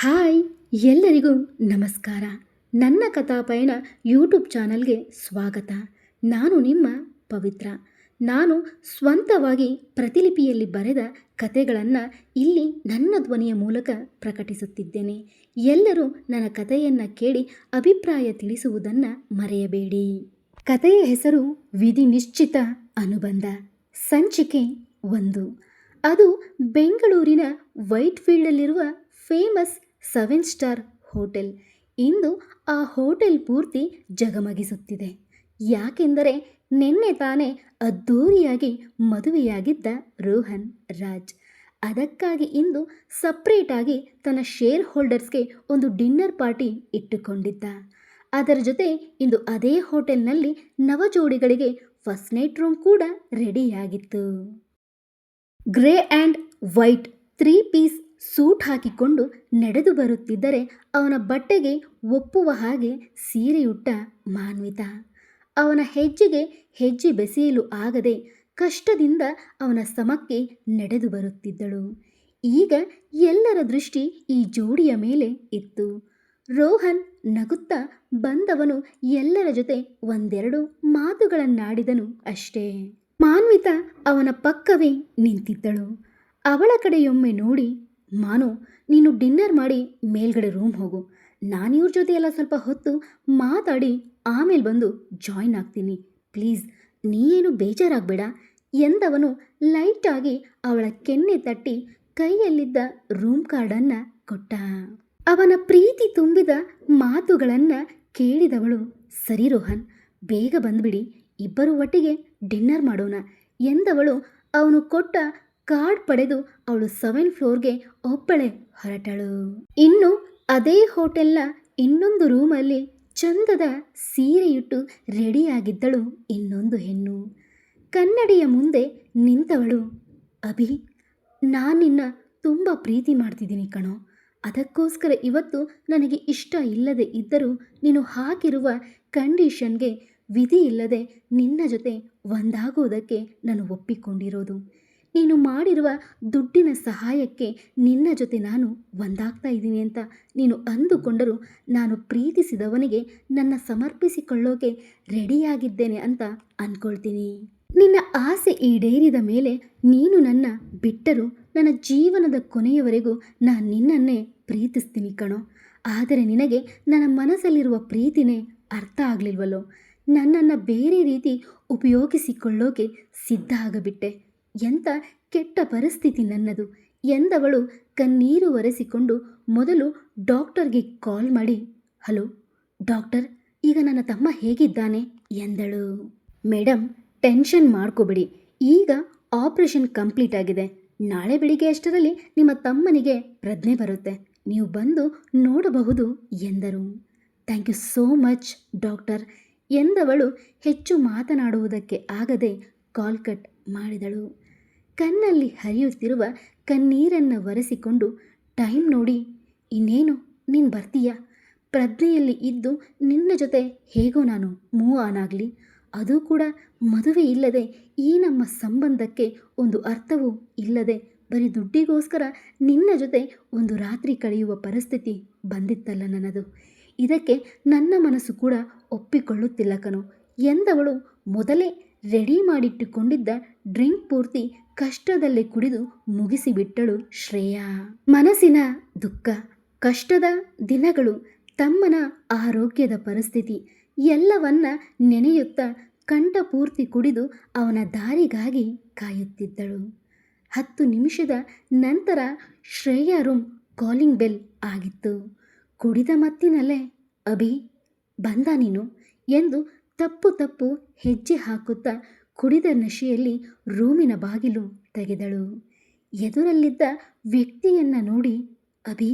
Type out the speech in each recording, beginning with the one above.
Hi ಎಲ್ಲರಿಗೂ ನಮಸ್ಕಾರ. ನನ್ನ ಕಥಾಪಯಣ ಯೂಟ್ಯೂಬ್ ಚಾನಲ್ಗೆ ಸ್ವಾಗತ. ನಾನು ನಿಮ್ಮ ಪವಿತ್ರ. ನಾನು ಸ್ವಂತವಾಗಿ ಪ್ರತಿಲಿಪಿಯಲ್ಲಿ ಬರೆದ ಕಥೆಗಳನ್ನು ಇಲ್ಲಿ ನನ್ನ ಧ್ವನಿಯ ಮೂಲಕ ಪ್ರಕಟಿಸುತ್ತಿದ್ದೇನೆ. ಎಲ್ಲರೂ ನನ್ನ ಕಥೆಯನ್ನು ಕೇಳಿ ಅಭಿಪ್ರಾಯ ತಿಳಿಸುವುದನ್ನು ಮರೆಯಬೇಡಿ. ಕಥೆಯ ಹೆಸರು ವಿಧಿ ನಿಶ್ಚಿತ ಅನುಬಂಧ. ಸಂಚಿಕೆ 1. ಅದು ಬೆಂಗಳೂರಿನ ವೈಟ್ಫೀಲ್ಡಲ್ಲಿರುವ ಫೇಮಸ್ 7 ಸ್ಟಾರ್ ಹೋಟೆಲ್. ಇಂದು ಆ ಹೋಟೆಲ್ ಪೂರ್ತಿ ಜಗಮಗಿಸುತ್ತಿದೆ. ಯಾಕೆಂದರೆ ನಿನ್ನೆ ತಾನೇ ಅದ್ಧೂರಿಯಾಗಿ ಮದುವೆಯಾಗಿದ್ದ ರೋಹನ್ ರಾಜ್. ಅದಕ್ಕಾಗಿ ಇಂದು ಸಪ್ರೇಟಾಗಿ ತನ್ನ ಶೇರ್ ಹೋಲ್ಡರ್ಸ್ಗೆ ಒಂದು ಡಿನ್ನರ್ ಪಾರ್ಟಿ ಇಟ್ಟುಕೊಂಡಿದ್ದ. ಅದರ ಜೊತೆ ಇಂದು ಅದೇ ಹೋಟೆಲ್ನಲ್ಲಿ ನವಜೋಡಿಗಳಿಗೆ ಫಸ್ಟ್ ನೈಟ್ ರೂಮ್ ಕೂಡ ರೆಡಿಯಾಗಿತ್ತು. Grey and white 3 piece suit ಹಾಕಿಕೊಂಡು ನಡೆದು ಬರುತ್ತಿದ್ದರೆ ಅವನ ಬಟ್ಟೆಗೆ ಒಪ್ಪುವ ಹಾಗೆ ಸೀರೆಯುಟ್ಟ ಮಾನ್ವಿತಾ. ಅವನ ಹೆಜ್ಜೆಗೆ ಹೆಜ್ಜೆ ಬೆಸೆಯಲು ಆಗದೆ ಕಷ್ಟದಿಂದ ಅವನ ಸಮಕ್ಕೆ ನಡೆದು ಬರುತ್ತಿದ್ದಳು. ಈಗ ಎಲ್ಲರ ದೃಷ್ಟಿ ಈ ಜೋಡಿಯ ಮೇಲೆ ಇತ್ತು. ರೋಹನ್ ನಗುತ್ತಾ ಬಂದವನು ಎಲ್ಲರ ಜೊತೆ ಒಂದೆರಡು ಮಾತುಗಳನ್ನಾಡಿದನು ಅಷ್ಟೇ. ಮಾನ್ವಿತಾ ಅವನ ಪಕ್ಕವೇ ನಿಂತಿದ್ದಳು. ಅವಳ ಕಡೆಯೊಮ್ಮೆ ನೋಡಿ, ಮಾನು, ನೀನು ಡಿನ್ನರ್ ಮಾಡಿ ಮೇಲ್ಗಡೆ ರೂಮ್ ಹೋಗು. ನಾನು ಇವ್ರ ಜೊತೆ ಎಲ್ಲ ಸ್ವಲ್ಪ ಹೊತ್ತು ಮಾತಾಡಿ ಆಮೇಲೆ ಬಂದು ಜಾಯಿನ್ ಆಗ್ತೀನಿ. ಪ್ಲೀಸ್, ನೀನೇನು ಬೇಜಾರಾಗಬೇಡ ಎಂದವನು ಲೈಟಾಗಿ ಅವಳ ಕೆನ್ನೆ ತಟ್ಟಿ ಕೈಯಲ್ಲಿದ್ದ ರೂಮ್ ಕಾರ್ಡನ್ನು ಕೊಟ್ಟ. ಅವನ ಪ್ರೀತಿ ತುಂಬಿದ ಮಾತುಗಳನ್ನು ಕೇಳಿದವಳು, ಸರಿ ರೋಹನ್, ಬೇಗ ಬಂದುಬಿಡಿ, ಇಬ್ಬರು ಒಟ್ಟಿಗೆ ಡಿನ್ನರ್ ಮಾಡೋಣ ಎಂದವಳು ಅವನು ಕೊಟ್ಟ ಕಾರ್ಡ್ ಪಡೆದು ಅವಳು 7th ಫ್ಲೋರ್ಗೆ ಒಬ್ಬಳೇ ಹೊರಟಳು. ಇನ್ನು ಅದೇ ಹೋಟೆಲ್ನ ಇನ್ನೊಂದು ರೂಮಲ್ಲಿ ಚಂದದ ಸೀರೆಯುಟ್ಟು ರೆಡಿಯಾಗಿದ್ದಳು ಇನ್ನೊಂದು ಹೆಣ್ಣು. ಕನ್ನಡಿಯ ಮುಂದೆ ನಿಂತವಳು, ಅಭಿ, ನಾನು ನಿನ್ನ ತುಂಬ ಪ್ರೀತಿ ಮಾಡ್ತಿದ್ದೀನಿ ಕಣೋ. ಅದಕ್ಕೋಸ್ಕರ ಇವತ್ತು ನನಗೆ ಇಷ್ಟ ಇಲ್ಲದೆ ಇದ್ದರೂ ನೀನು ಹಾಕಿರುವ ಕಂಡೀಷನ್ಗೆ ವಿಧಿ ಇಲ್ಲದೆ ನಿನ್ನ ಜೊತೆ ಒಂದಾಗುವುದಕ್ಕೆ ನಾನು ಒಪ್ಪಿಕೊಂಡಿರೋದು. ನೀನು ಮಾಡಿರುವ ದುಡ್ಡಿನ ಸಹಾಯಕ್ಕೆ ನಿನ್ನ ಜೊತೆ ನಾನು ಒಂದಾಗ್ತಾ ಇದ್ದೀನಿ ಅಂತ ನೀನು ಅಂದುಕೊಂಡರೂ ನಾನು ಪ್ರೀತಿಸಿದವನಿಗೆ ನನ್ನ ಸಮರ್ಪಿಸಿಕೊಳ್ಳೋಕೆ ರೆಡಿಯಾಗಿದ್ದೇನೆ ಅಂತ ಅಂದ್ಕೊಳ್ತೀನಿ. ನಿನ್ನ ಆಸೆ ಈಡೇರಿದ ಮೇಲೆ ನೀನು ನನ್ನ ಬಿಟ್ಟರೂ ನನ್ನ ಜೀವನದ ಕೊನೆಯವರೆಗೂ ನಾನು ನಿನ್ನನ್ನೇ ಪ್ರೀತಿಸ್ತೀನಿ ಕಣೋ. ಆದರೆ ನಿನಗೆ ನನ್ನ ಮನಸ್ಸಲ್ಲಿರುವ ಪ್ರೀತಿನೇ ಅರ್ಥ ಆಗಲಿಲ್ವಲ್ಲೋ. ನನ್ನನ್ನು ಬೇರೆ ರೀತಿ ಉಪಯೋಗಿಸಿಕೊಳ್ಳೋಕೆ ಸಿದ್ಧ ಆಗಬಿಟ್ಟೆ. ಎಂಥ ಕೆಟ್ಟ ಪರಿಸ್ಥಿತಿ ನನ್ನದು ಎಂದವಳು ಕಣ್ಣೀರು ಒರೆಸಿಕೊಂಡು ಮೊದಲು ಡಾಕ್ಟರ್ಗೆ ಕಾಲ್ ಮಾಡಿ, ಹಲೋ ಡಾಕ್ಟರ್, ಈಗ ನನ್ನ ತಮ್ಮ ಹೇಗಿದ್ದಾನೆ ಎಂದಳು. ಮೇಡಮ್, ಟೆನ್ಷನ್ ಮಾಡ್ಕೋಬೇಡಿ, ಈಗ ಆಪರೇಷನ್ ಕಂಪ್ಲೀಟ್ ಆಗಿದೆ. ನಾಳೆ ಬೆಳಿಗ್ಗೆ ಅಷ್ಟರಲ್ಲಿ ನಿಮ್ಮ ತಮ್ಮನಿಗೆ ಪ್ರಜ್ಞೆ ಬರುತ್ತೆ, ನೀವು ಬಂದು ನೋಡಬಹುದು ಎಂದರು. Thank you so much doctor ಎಂದವಳು ಹೆಚ್ಚು ಮಾತನಾಡುವುದಕ್ಕೆ ಆಗದೆ ಕಾಲ್ ಕಟ್ ಮಾಡಿದಳು. ಕಣ್ಣಲ್ಲಿ ಹರಿಯುತ್ತಿರುವ ಕಣ್ಣೀರನ್ನು ಒರೆಸಿಕೊಂಡು, ಟೈಮ್ ನೋಡಿ, ಇನ್ನೇನು ನೀನು ಬರ್ತೀಯಾ? ಪ್ರಜ್ಞೆಯಲ್ಲಿ ಇದ್ದು ನಿನ್ನ ಜೊತೆ ಹೇಗೋ ನಾನು ಮೂವ್ ಆನ್ ಆಗಲಿ, ಅದು ಕೂಡ ಮದುವೆ ಇಲ್ಲದೆ ಈ ನಮ್ಮ ಸಂಬಂಧಕ್ಕೆ ಒಂದು ಅರ್ಥವೂ ಇಲ್ಲದೆ ಬರೀ ದುಡ್ಡಿಗೋಸ್ಕರ ನಿನ್ನ ಜೊತೆ ಒಂದು ರಾತ್ರಿ ಕಳೆಯುವ ಪರಿಸ್ಥಿತಿ ಬಂದಿತ್ತಲ್ಲ ನನ್ನದು. ಇದಕ್ಕೆ ನನ್ನ ಮನಸ್ಸು ಕೂಡ ಒಪ್ಪಿಕೊಳ್ಳುತ್ತಿಲ್ಲ ಕಣೋ ಎಂದವಳು ಮೊದಲೇ ರೆಡಿ ಮಾಡಿಟ್ಟುಕೊಂಡಿದ್ದ ಡ್ರಿಂಕ್ ಪೂರ್ತಿ ಕಷ್ಟದಲ್ಲೇ ಕುಡಿದು ಮುಗಿಸಿಬಿಟ್ಟಳು ಶ್ರೇಯಾ. ಮನಸ್ಸಿನ ದುಃಖ, ಕಷ್ಟದ ದಿನಗಳು, ತಮ್ಮನ ಆರೋಗ್ಯದ ಪರಿಸ್ಥಿತಿ ಎಲ್ಲವನ್ನ ನೆನೆಯುತ್ತಾ ಕಂಠ ಪೂರ್ತಿ ಕುಡಿದು ಅವನ ದಾರಿಗಾಗಿ ಕಾಯುತ್ತಿದ್ದಳು. 10 ನಿಮಿಷದ ನಂತರ ಶ್ರೇಯಾ ರೂಮ್ ಕಾಲಿಂಗ್ ಬೆಲ್ ಆಗಿತ್ತು. ಕುಡಿದ ಮತ್ತಿನಲ್ಲೇ, ಅಭಿ ಬಂದ ನೀನು ಎಂದು ತಪ್ಪು ಹೆಜ್ಜೆ ಹಾಕುತ್ತಾ ಕುಡಿದ ನಶೆಯಲ್ಲಿ ರೂಮಿನ ಬಾಗಿಲು ತೆಗೆದಳು. ಎದುರಲ್ಲಿದ್ದ ವ್ಯಕ್ತಿಯನ್ನು ನೋಡಿ, ಅಭಿ,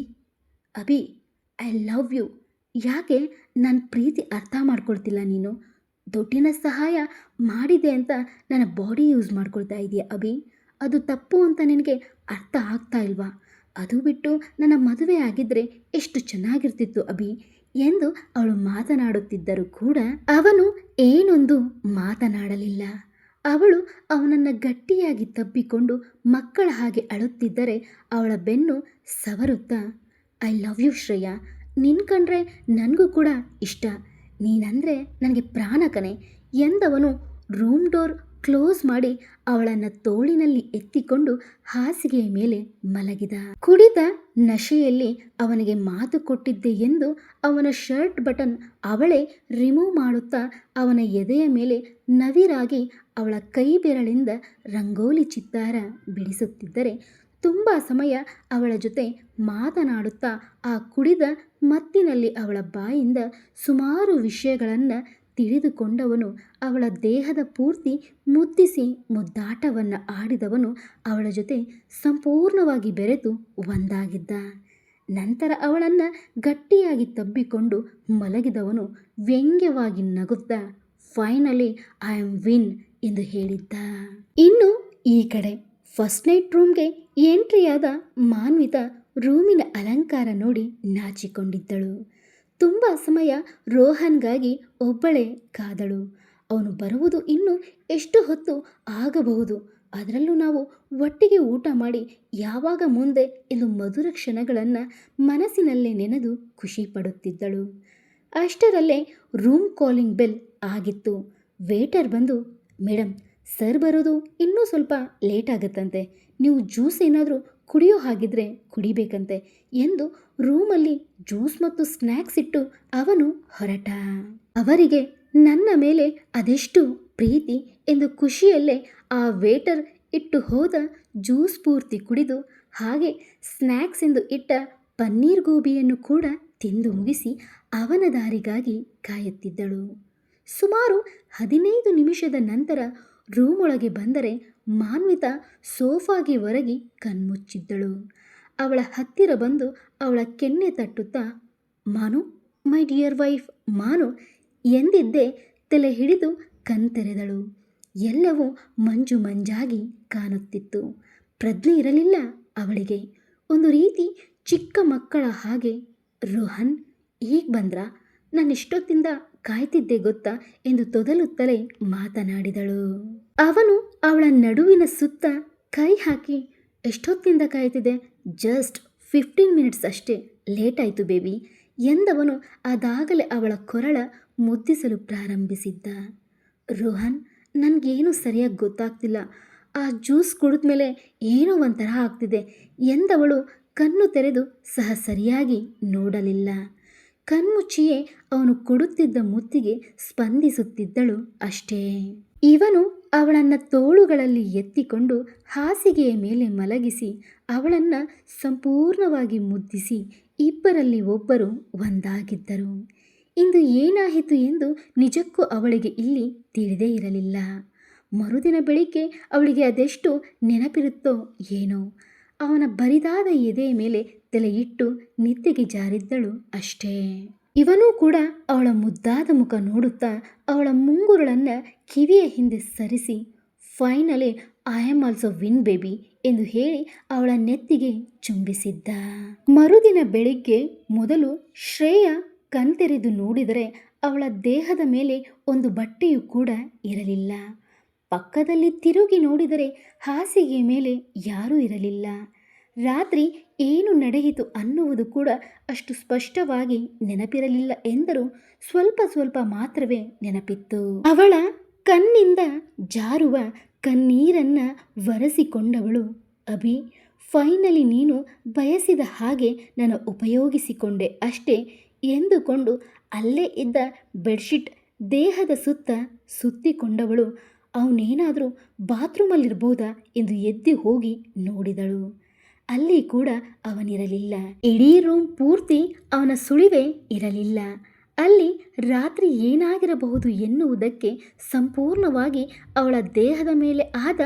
ಐ ಲವ್ ಯು. ಯಾಕೆ ನನ್ನ ಪ್ರೀತಿ ಅರ್ಥ ಮಾಡ್ಕೊಳ್ತಿಲ್ಲ ನೀನು? ದುಡ್ಡಿನ ಸಹಾಯ ಮಾಡಿದೆ ಅಂತ ನನ್ನ ಬಾಡಿ ಯೂಸ್ ಮಾಡ್ಕೊಳ್ತಾ ಇದೆಯಾ ಅಭಿ? ಅದು ತಪ್ಪು ಅಂತ ನಿನಗೆ ಅರ್ಥ ಆಗ್ತಾ ಇಲ್ವಾ? ಅದು ಬಿಟ್ಟು ನನ್ನ ಮದುವೆ ಆಗಿದ್ದರೆ ಎಷ್ಟು ಚೆನ್ನಾಗಿರ್ತಿತ್ತು ಅಭಿ ಎಂದು ಅವಳು ಮಾತನಾಡುತ್ತಿದ್ದರೂ ಕೂಡ ಅವನು ಏನೊಂದು ಮಾತನಾಡಲಿಲ್ಲ. ಅವಳು ಅವನನ್ನು ಗಟ್ಟಿಯಾಗಿ ತಬ್ಬಿಕೊಂಡು ಮಕ್ಕಳ ಹಾಗೆ ಅಳುತ್ತಿದ್ದರೆ ಅವಳ ಬೆನ್ನು ಸವರುತ್ತಾ, ಐ ಲವ್ ಯು ಶ್ರೇಯಾ. ನಿನ್ ಕಂಡ್ರೆ ನನಗೂ ಕೂಡ ಇಷ್ಟ. ನೀನಂದರೆ ನನಗೆ ಪ್ರಾಣ ಕಣೆ ಎಂದವನು ರೂಮ್ ಡೋರ್ ಕ್ಲೋಸ್ ಮಾಡಿ ಅವಳನ್ನು ತೋಳಿನಲ್ಲಿ ಎತ್ತಿಕೊಂಡು ಹಾಸಿಗೆಯ ಮೇಲೆ ಮಲಗಿದ. ಕುಡಿದ ನಶೆಯಲ್ಲಿ ಅವನಿಗೆ ಮಾತು ಕೊಟ್ಟಿದ್ದೆ ಎಂದು ಅವನ ಶರ್ಟ್ ಬಟನ್ ಅವಳೇ ರಿಮೂವ್ ಮಾಡುತ್ತಾ ಅವನ ಎದೆಯ ಮೇಲೆ ನವಿರಾಗಿ ಅವಳ ಕೈ ಬೆರಳಿಂದ ರಂಗೋಲಿ ಚಿತ್ತಾರ ಬಿಡಿಸುತ್ತಿದ್ದರೆ ತುಂಬ ಸಮಯ ಅವಳ ಜೊತೆ ಮಾತನಾಡುತ್ತಾ ಆ ಕುಡಿದ ಮತ್ತಿನಲ್ಲಿ ಅವಳ ಬಾಯಿಂದ ಸುಮಾರು ವಿಷಯಗಳನ್ನು ತಿಳಿದುಕೊಂಡವನು ಅವಳ ದೇಹದ ಪೂರ್ತಿ ಮುದ್ದಿಸಿ ಮುದ್ದಾಟವನ್ನು ಆಡಿದವನು ಅವಳ ಜೊತೆ ಸಂಪೂರ್ಣವಾಗಿ ಬೆರೆತು ಒಂದಾಗಿದ್ದ. ನಂತರ ಅವಳನ್ನು ಗಟ್ಟಿಯಾಗಿ ತಬ್ಬಿಕೊಂಡು ಮಲಗಿದವನು ವ್ಯಂಗ್ಯವಾಗಿ ನಗುತ್ತಾ ಫೈನಲಿ ಐ ಆಮ್ ವಿನ್ ಎಂದು ಹೇಳಿದ್ದ. ಇನ್ನು ಈ ಕಡೆ ಫಸ್ಟ್ ನೈಟ್ ರೂಮ್ಗೆ ಎಂಟ್ರಿಯಾದ ಮಾನ್ವಿತಾ ರೂಮಿನ ಅಲಂಕಾರ ನೋಡಿ ನಾಚಿಕೊಂಡಿದ್ದಳು. ತುಂಬ ಸಮಯ ರೋಹನ್ಗಾಗಿ ಒಬ್ಬಳೇ ಕಾದಳು. ಅವನು ಬರುವುದು ಇನ್ನು ಎಷ್ಟು ಹೊತ್ತು ಆಗಬಹುದು, ಅದರಲ್ಲೂ ನಾವು ಒಟ್ಟಿಗೆ ಊಟ ಮಾಡಿ ಯಾವಾಗ ಮುಂದೆ ಎಂದು ಮಧುರ ಕ್ಷಣಗಳನ್ನು ಮನಸ್ಸಿನಲ್ಲೇ ನೆನೆದು ಖುಷಿ ಪಡುತ್ತಿದ್ದಳು. ಅಷ್ಟರಲ್ಲೇ ರೂಮ್ ಕಾಲಿಂಗ್ ಬೆಲ್ ಆಗಿತ್ತು. ವೇಟರ್ ಬಂದು, ಮೇಡಮ್ ಸರ್ ಬರೋದು ಇನ್ನೂ ಸ್ವಲ್ಪ ಲೇಟ್ ಆಗುತ್ತಂತೆ, ನೀವು ಜ್ಯೂಸ್ ಏನಾದರೂ ಕುಡಿಯೋ ಹಾಗಿದ್ರೆ ಕುಡಿಬೇಕಂತೆ ಎಂದು ರೂಮಲ್ಲಿ ಜ್ಯೂಸ್ ಮತ್ತು ಸ್ನ್ಯಾಕ್ಸ್ ಇಟ್ಟು ಅವನು ಹೊರಟ. ಅವರಿಗೆ ನನ್ನ ಮೇಲೆ ಅದೆಷ್ಟು ಪ್ರೀತಿ ಎಂದು ಖುಷಿಯಲ್ಲೇ ಆ ವೇಟರ್ ಇಟ್ಟು ಹೋದ ಜ್ಯೂಸ್ ಪೂರ್ತಿ ಕುಡಿದು ಹಾಗೆ ಸ್ನ್ಯಾಕ್ಸ್ ಎಂದು ಇಟ್ಟ ಪನ್ನೀರ್ ಗೋಬಿಯನ್ನು ಕೂಡ ತಿಂದು ಮುಗಿಸಿ ಅವನ ದಾರಿಗಾಗಿ ಕಾಯುತ್ತಿದ್ದಳು. ಸುಮಾರು 15 ನಿಮಿಷದ ನಂತರ ರೂಮ್ ಒಳಗೆ ಬಂದರೆ ಮಾನ್ವಿತಾ ಸೋಫಾಗೆ ಹೊರಗಿ ಕಣ್ಮುಚ್ಚಿದ್ದಳು. ಅವಳ ಹತ್ತಿರ ಬಂದು ಅವಳ ಕೆನ್ನೆ ತಟ್ಟುತ್ತಾ, ಮಾನು, ಮೈ ಡಿಯರ್ ವೈಫ್ ಮಾನು ಎಂದಿದ್ದೇ ತಲೆ ಹಿಡಿದು ಕಣ್ತೆರೆದಳು. ಎಲ್ಲವೂ ಮಂಜು ಮಂಜಾಗಿ ಕಾಣುತ್ತಿತ್ತು. ಪ್ರಜ್ಞೆ ಇರಲಿಲ್ಲ ಅವಳಿಗೆ. ಒಂದು ರೀತಿ ಚಿಕ್ಕ ಮಕ್ಕಳ ಹಾಗೆ, ರೋಹನ್ ಈಗ ಬಂದ್ರಾ? ನಾನು ಇಷ್ಟೊತ್ತಿಂದ ಕಾಯ್ತಿದ್ದೆ ಗೊತ್ತಾ ಎಂದು ತೊದಲುತ್ತಲೇ ಮಾತನಾಡಿದಳು. ಅವನು ಅವಳ ನಡುವಿನ ಸುತ್ತ ಕೈ ಹಾಕಿ, ಎಷ್ಟೊತ್ತಿಂದ ಕಾಯ್ತಿದೆ? ಜಸ್ಟ್ 15 ಮಿನಿಟ್ಸ್ ಅಷ್ಟೇ, ಲೇಟ್ ಆಯಿತು ಬೇಬಿ ಎಂದವನು ಅದಾಗಲೇ ಅವಳ ಕೊರಳ ಮುದ್ದಿಸಲು ಪ್ರಾರಂಭಿಸಿದ್ದ. ರೋಹನ್, ನನಗೇನು ಸರಿಯಾಗಿ ಗೊತ್ತಾಗ್ತಿಲ್ಲ, ಆ ಜ್ಯೂಸ್ ಕುಡಿದ್ಮೇಲೆ ಏನೋ ಒಂಥರ ಆಗ್ತಿದೆ ಎಂದವಳು ಕಣ್ಣು ತೆರೆದು ಸಹ ಸರಿಯಾಗಿ ನೋಡಲಿಲ್ಲ. ಕಣ್ಮುಚ್ಚಿಯೇ ಅವನು ಕೊಡುತ್ತಿದ್ದ ಮುತ್ತಿಗೆ ಸ್ಪಂದಿಸುತ್ತಿದ್ದಳು ಅಷ್ಟೇ. ಇವನು ಅವಳನ್ನು ತೋಳುಗಳಲ್ಲಿ ಎತ್ತಿಕೊಂಡು ಹಾಸಿಗೆಯ ಮೇಲೆ ಮಲಗಿಸಿ ಅವಳನ್ನು ಸಂಪೂರ್ಣವಾಗಿ ಮುದ್ದಿಸಿ ಇಬ್ಬರಲ್ಲಿ ಒಬ್ಬರು ಒಂದಾಗಿದ್ದರು. ಇಂದು ಏನಾಯಿತು ಎಂದು ನಿಜಕ್ಕೂ ಅವಳಿಗೆ ಇಲ್ಲಿ ತಿಳಿದೇ ಇರಲಿಲ್ಲ. ಮರುದಿನ ಬೆಳಿಗ್ಗೆ ಅವಳಿಗೆ ಅದೆಷ್ಟು ನೆನಪಿರುತ್ತೋ ಏನೋ, ಅವನ ಬರಿದಾದ ಎದೆಯ ಮೇಲೆ ತಲೆ ಇಟ್ಟು ನಿದ್ದೆಗೆ ಜಾರಿದ್ದಳು ಅಷ್ಟೇ. ಇವನೂ ಕೂಡ ಅವಳ ಮುದ್ದಾದ ಮುಖ ನೋಡುತ್ತಾ ಅವಳ ಮುಂಗುರುಳನ್ನು ಕಿವಿಯ ಹಿಂದೆ ಸರಿಸಿ finally I am also win baby ಎಂದು ಹೇಳಿ ಅವಳ ನೆತ್ತಿಗೆ ಚುಂಬಿಸಿದ್ದ. ಮರುದಿನ ಬೆಳಿಗ್ಗೆ ಮೊದಲು ಶ್ರೇಯಾ ಕಣ್ತೆರೆದು ನೋಡಿದರೆ ಅವಳ ದೇಹದ ಮೇಲೆ ಒಂದು ಬಟ್ಟೆಯೂ ಕೂಡ ಇರಲಿಲ್ಲ. ಪಕ್ಕದಲ್ಲಿ ತಿರುಗಿ ನೋಡಿದರೆ ಹಾಸಿಗೆಯ ಮೇಲೆ ಯಾರೂ ಇರಲಿಲ್ಲ. ರಾತ್ರಿ ಏನು ನಡೆಯಿತು ಅನ್ನುವುದು ಕೂಡ ಅಷ್ಟು ಸ್ಪಷ್ಟವಾಗಿ ನೆನಪಿರಲಿಲ್ಲ ಎಂದರೂ ಸ್ವಲ್ಪ ಸ್ವಲ್ಪ ಮಾತ್ರವೇ ನೆನಪಿತ್ತು. ಅವಳ ಕಣ್ಣಿಂದ ಜಾರುವ ಕಣ್ಣೀರನ್ನು ಒರೆಸಿಕೊಂಡವಳು, ಅಭಿ ಫೈನಲಿ ನೀನು ಬಯಸಿದ ಹಾಗೆ ನಾನು ಉಪಯೋಗಿಸಿಕೊಂಡೆ ಅಷ್ಟೇ ಎಂದುಕೊಂಡು ಅಲ್ಲೇ ಇದ್ದ ಬೆಡ್ಶೀಟ್ ದೇಹದ ಸುತ್ತ ಸುತ್ತಿಕೊಂಡವಳು, ಅವನೇನಾದರೂ ಬಾತ್ರೂಮಲ್ಲಿರ್ಬೋದಾ ಎಂದು ಎದ್ದು ಹೋಗಿ ನೋಡಿದಳು. ಅಲ್ಲಿ ಕೂಡ ಅವನಿರಲಿಲ್ಲ. ಇಡೀ ರೂಮ್ ಪೂರ್ತಿ ಅವನ ಸುಳಿವೇ ಇರಲಿಲ್ಲ. ಅಲ್ಲಿ ರಾತ್ರಿ ಏನಾಗಿರಬಹುದು ಎನ್ನುವುದಕ್ಕೆ ಸಂಪೂರ್ಣವಾಗಿ ಅವಳ ದೇಹದ ಮೇಲೆ ಆದ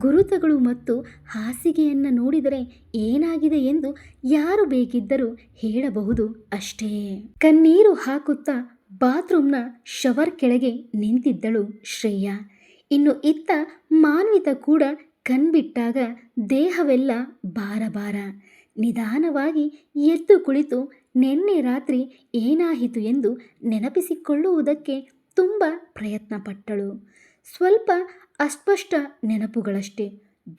ಗುರುತುಗಳು ಮತ್ತು ಹಾಸಿಗೆಯನ್ನು ನೋಡಿದರೆ ಏನಾಗಿದೆ ಎಂದು ಯಾರು ಬೇಕಿದ್ದರೂ ಹೇಳಬಹುದು ಅಷ್ಟೇ. ಕಣ್ಣೀರು ಹಾಕುತ್ತಾ ಬಾತ್ರೂಮ್ನ ಶವರ್ ಕೆಳಗೆ ನಿಂತಿದ್ದಳು ಶ್ರೇಯಾ. ಇನ್ನು ಇತ್ತ ಮಾನ್ವಿತಾ ಕೂಡ ಕಣ್ಬಿಟ್ಟಾಗ ದೇಹವೆಲ್ಲ ಭಾರ ಭಾರ. ನಿಧಾನವಾಗಿ ಎದ್ದು ಕುಳಿತು ನಿನ್ನೆ ರಾತ್ರಿ ಏನಾಯಿತು ಎಂದು ನೆನಪಿಸಿಕೊಳ್ಳುವುದಕ್ಕೆ ತುಂಬ ಪ್ರಯತ್ನ ಪಟ್ಟಳು. ಸ್ವಲ್ಪ ಅಸ್ಪಷ್ಟ ನೆನಪುಗಳಷ್ಟೇ.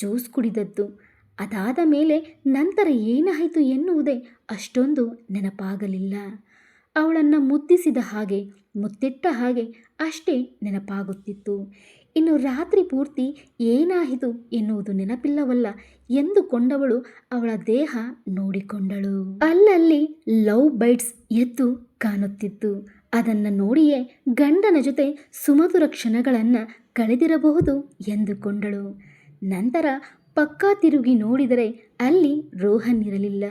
ಜ್ಯೂಸ್ ಕುಡಿದದ್ದು, ಅದಾದ ಮೇಲೆ ನಂತರ ಏನಾಯಿತು ಎನ್ನುವುದೇ ಅಷ್ಟೊಂದು ನೆನಪಾಗಲಿಲ್ಲ. ಅವಳನ್ನು ಮುದ್ದಿಸಿದ ಹಾಗೆ, ಮುತ್ತಿಟ್ಟ ಹಾಗೆ ಅಷ್ಟೇ ನೆನಪಾಗುತ್ತಿತ್ತು. ಇನ್ನು ರಾತ್ರಿ ಪೂರ್ತಿ ಏನಾಯಿತು ಎನ್ನುವುದು ನೆನಪಿಲ್ಲವಲ್ಲ ಎಂದುಕೊಂಡವಳು ಅವಳ ದೇಹ ನೋಡಿಕೊಂಡಳು. ಅಲ್ಲಲ್ಲಿ ಲವ್ ಬೈಟ್ಸ್ ಎದ್ದು ಕಾಣುತ್ತಿತ್ತು. ಅದನ್ನು ನೋಡಿಯೇ ಗಂಡನ ಜೊತೆ ಸುಮಧುರ ಕ್ಷಣಗಳನ್ನು ಕಳೆದಿರಬಹುದು ಎಂದುಕೊಂಡಳು. ನಂತರ ಪಕ್ಕಾ ತಿರುಗಿ ನೋಡಿದರೆ ಅಲ್ಲಿ ರೋಹನ್ ಇರಲಿಲ್ಲ.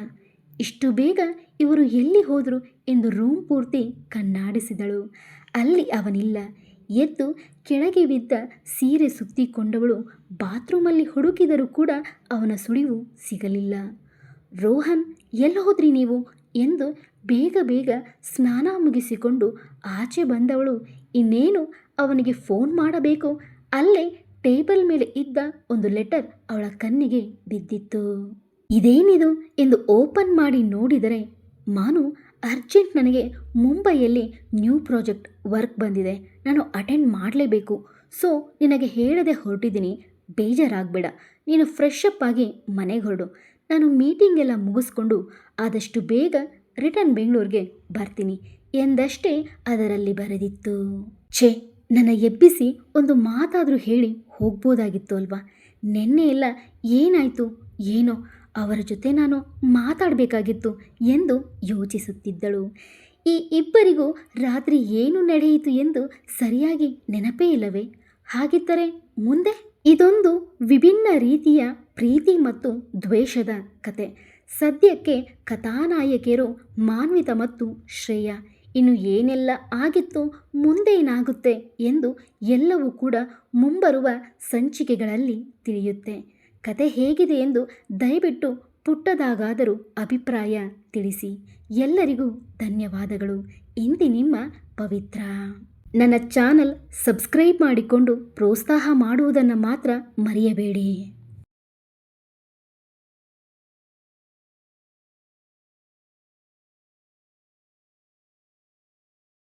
ಇಷ್ಟು ಬೇಗ ಇವರು ಎಲ್ಲಿ ಹೋದರು ಎಂದು ರೂಮ್ ಪೂರ್ತಿ ಕಣ್ಣಾಡಿಸಿದಳು. ಅಲ್ಲಿ ಅವನಿಲ್ಲ. ಎದ್ದು ಕೆಳಗೆ ಬಿದ್ದ ಸೀರೆ ಸುತ್ತಿಕೊಂಡವಳು ಬಾತ್ರೂಮಲ್ಲಿ ಹುಡುಕಿದರೂ ಕೂಡ ಅವನ ಸುಳಿವು ಸಿಗಲಿಲ್ಲ. ರೋಹನ್ ಎಲ್ಲಿ ಹೋದ್ರಿ ನೀವು ಎಂದು ಬೇಗ ಬೇಗ ಸ್ನಾನ ಮುಗಿಸಿಕೊಂಡು ಆಚೆ ಬಂದವಳು ಇನ್ನೇನು ಅವನಿಗೆ ಫೋನ್ ಮಾಡಬೇಕು, ಅಲ್ಲೇ ಟೇಬಲ್ ಮೇಲೆ ಇದ್ದ ಒಂದು ಲೆಟರ್ ಅವಳ ಕಣ್ಣಿಗೆ ಬಿದ್ದಿತ್ತು. ಇದೇನಿದು ಎಂದು ಓಪನ್ ಮಾಡಿ ನೋಡಿದರೆ, ಮಾನು, ಅರ್ಜೆಂಟ್ ನನಗೆ ಮುಂಬೈಯಲ್ಲಿ ನ್ಯೂ ಪ್ರಾಜೆಕ್ಟ್ ವರ್ಕ್ ಬಂದಿದೆ, ನಾನು ಅಟೆಂಡ್ ಮಾಡಲೇಬೇಕು. ಸೊ ನಿನಗೆ ಹೇಳದೆ ಹೊರಟಿದ್ದೀನಿ, ಬೇಜಾರಾಗಬೇಡ. ನೀನು ಫ್ರೆಶ್ ಅಪ್ ಆಗಿ ಮನೆಗೆ ಹೊರಡು. ನಾನು ಮೀಟಿಂಗ್ ಎಲ್ಲ ಮುಗಿಸ್ಕೊಂಡು ಆದಷ್ಟು ಬೇಗ ರಿಟರ್ನ್ ಬೆಂಗಳೂರಿಗೆ ಬರ್ತೀನಿ ಎಂದಷ್ಟೇ ಅದರಲ್ಲಿ ಬರೆದಿತ್ತು. ಛೇ, ನನ್ನ ಎಬ್ಬಿಸಿ ಒಂದು ಮಾತಾದರೂ ಹೇಳಿ ಹೋಗ್ಬೋದಾಗಿತ್ತು ಅಲ್ವಾ. ನೆನ್ನೆ ಎಲ್ಲ ಏನಾಯಿತು ಏನೋ, ಅವರ ಜೊತೆ ನಾನು ಮಾತಾಡಬೇಕಾಗಿತ್ತು ಎಂದು ಯೋಚಿಸುತ್ತಿದ್ದಳು. ಈ ಇಬ್ಬರಿಗೂ ರಾತ್ರಿ ಏನು ನಡೆಯಿತು ಎಂದು ಸರಿಯಾಗಿ ನೆನಪೇ ಇಲ್ಲವೇ? ಹಾಗಿದ್ದರೆ ಮುಂದೆ? ಇದೊಂದು ವಿಭಿನ್ನ ರೀತಿಯ ಪ್ರೀತಿ ಮತ್ತು ದ್ವೇಷದ ಕತೆ. ಸದ್ಯಕ್ಕೆ ಕಥಾನಾಯಕಿಯರು ಮಾನ್ವಿತಾ ಮತ್ತು ಶ್ರೇಯಾ. ಇನ್ನು ಏನೆಲ್ಲ ಆಗಿತ್ತು, ಮುಂದೇನಾಗುತ್ತೆ ಎಂದು ಎಲ್ಲವೂ ಕೂಡ ಮುಂಬರುವ ಸಂಚಿಕೆಗಳಲ್ಲಿ ತಿಳಿಯುತ್ತೆ. ಕತೆ ಹೇಗಿದೆ ಎಂದು ದಯವಿಟ್ಟು ಪುಟ್ಟದಾಗಾದರೂ ಅಭಿಪ್ರಾಯ ತಿಳಿಸಿ. ಎಲ್ಲರಿಗೂ ಧನ್ಯವಾದಗಳು. ಇಂತಿ ನಿಮ್ಮ ಪವಿತ್ರ. ನನ್ನ ಚಾನಲ್ ಸಬ್ಸ್ಕ್ರೈಬ್ ಮಾಡಿಕೊಂಡು ಪ್ರೋತ್ಸಾಹ ಮಾಡುವುದನ್ನು ಮಾತ್ರ ಮರೆಯಬೇಡಿ.